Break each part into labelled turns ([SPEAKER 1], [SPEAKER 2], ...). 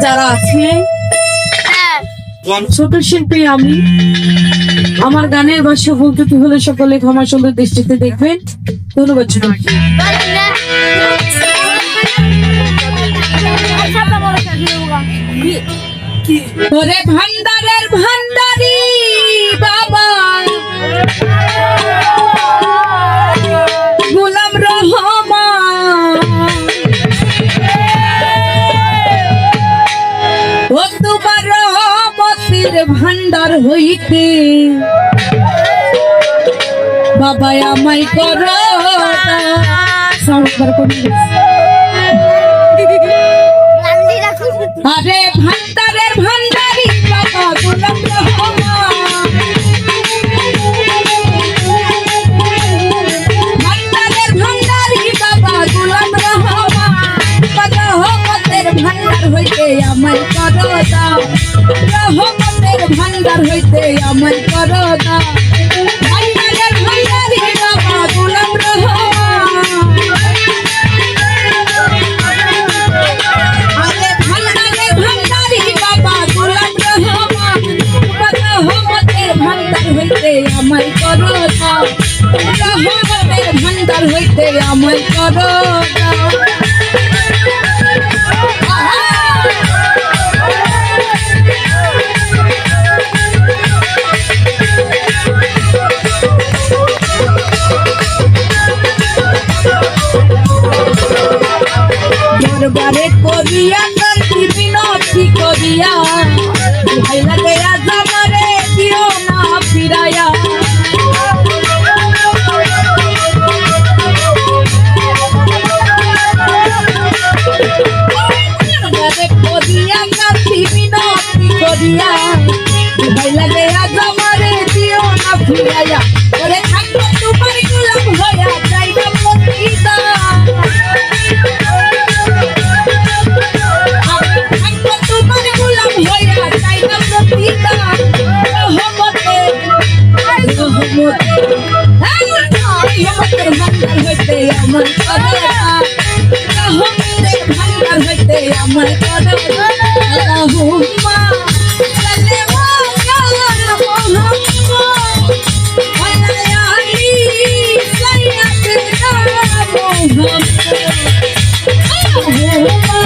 [SPEAKER 1] যারা আছে ছোট শিল্পী আমি, আমার গানের ভাষা বলতে হলে সকলে ক্ষমা সুন্দর দৃষ্টিতে দেখবেন। ধন্যবাদ। ওরে ভান্ডারের ভান্ডারি বাবা গোলাম রহমান, ও তোমার রহমতের ভান্ডার হইতে বাবা আমায় করো। আরে ভান্ডারের ভান্ডারি বাবা গোলাম রহমান, ভান্ডারের ভান্ডারি বাবা গোলাম রহমান, রহমতের ভান্ডার হইতে আমায় করো দাও, রহমতের ভান্ডার হইতে আমায় করো দাও। ভান্ডারের ভান্ডারি বাবা গোলাম রহমান, আরে ভান্ডারের ভান্ডারি বাবা গোলাম রহমান, রহমতের ভান্ডার হইতে আমায় করো দাও, রহমতের ভান্ডার হইতে আমায় করো দাও। দরবারে করিয়া কান্তি বিনতি করিয়া ভাই লাগে আজমারে দিও না ফিরাইয়া, দরবারে করিয়া কান্তি বিনতি করিয়া ভাই লাগে আজমারে দিও না ফিরাইয়া, ওরে থাকবো তোমার গোলাম হইয়া যাইবা মদিনা, রহমতের ভান্ডার হইতে আমার করো, রহমতের ভান্ডার হইতে আমার করো। আল্লাহুম্মা সাল্লি আলা মুহাম্মাদ ওয়া আলি সাইয়্যিদিনা মুহাম্মদ, আল্লাহুম্মা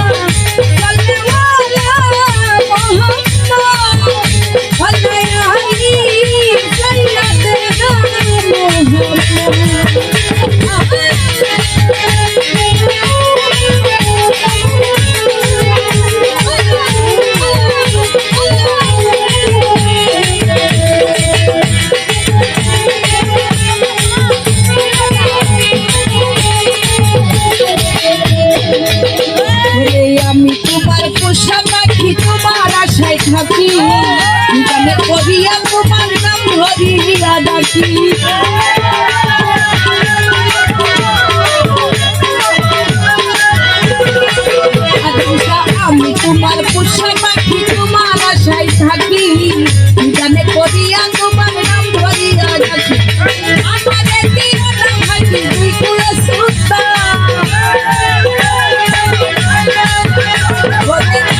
[SPEAKER 1] সাল্লি আলা মুহাম্মাদ ওয়া আলি সাইয়্যিদিনা মুহাম্মদ। আমি তোমার পোষা পাখি, তোমার আশায় থাকি, গানে করিয়া তোমার নাম ধরিয়া ডাকি। আমি তোমার পোষা পাখি, তোমার আশায় থাকি, গানে করিয়া তোমার নাম ধরিয়া ডাকি। আমাদের দিও না ভাগি দুই কুলে সুলতান,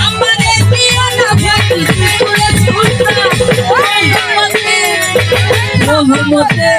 [SPEAKER 1] আমাদের দিও না ভাগি দুই কুলে সুলতান, রহমতে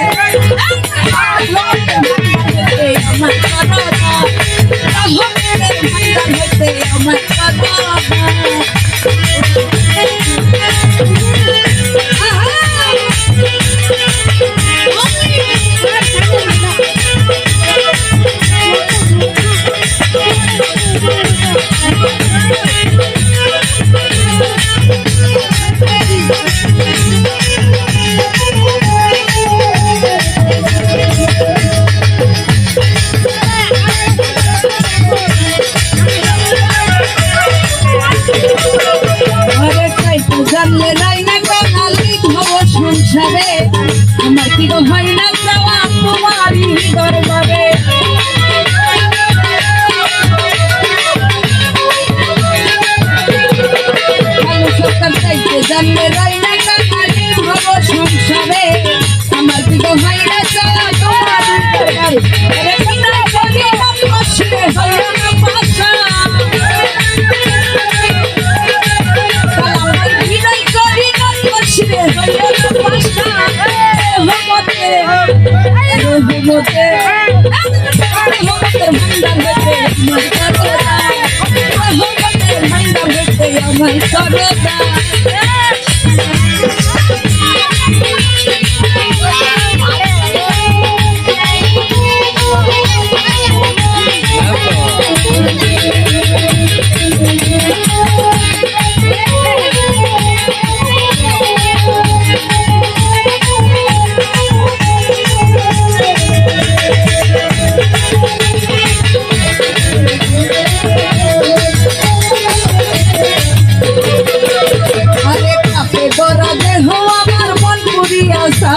[SPEAKER 1] আরে কাপে গড়া দেহ আমার মন পুরিয়াছা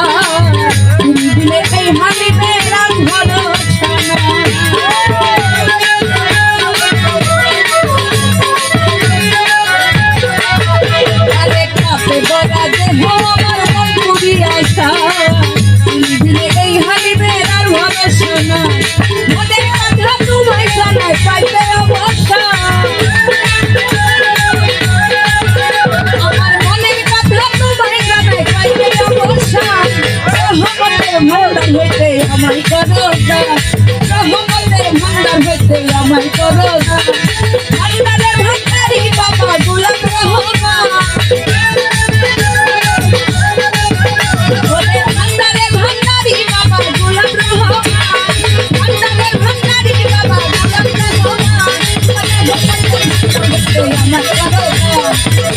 [SPEAKER 1] তুমি দিলে এই হানি মেরার ভরসা আরে কাপে গড়া দেহ আমার মন পুরিয়াছা তুমি দিলে এই হানি মেরার ভরসা মনের কথা তোমায় জানাই পাইতে অবসা আমার মনের কথা তোমায় জানাই পাইতে অবসা রহমতের ভান্ডার হইতে আমায় করো না রহমতের ভান্ডার হইতে আমায় করো না ভান্ডারের ভান্ডারি বাবা গোলাম রহমান ওরে ভান্ডারের ভান্ডারি বাবা গোলাম রহমান ভান্ডারের ভান্ডারি বাবা গোলাম রহমান আমার করো না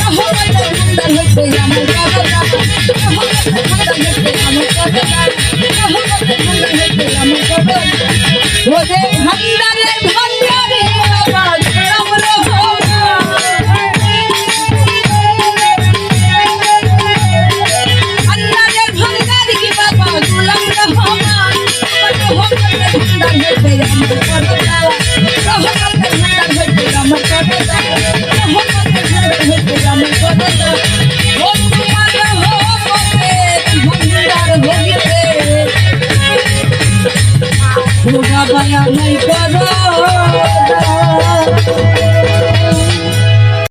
[SPEAKER 1] রহমতের ভান্ডার হইতে আমায় করো না রহমতের ভান্ডার হইতে আমায় করো না রহমতের ভান্ডার হইতে আমায় করো না ওরে ভান্ডারের ভান্ডারি বাবা গোলাম রহমান ভান্ডারের ভান্ডারি বাবা গোলাম রহমান রহমতের ভান্ডার হইতে আমায় করো না রহমতের ভান্ডার হইতে আমায় করো না রহমতের ভান্ডার হইতে আমায় করো না ও তোমার রহমতের ভান্ডার হইতে ওরা দয়া নাই করো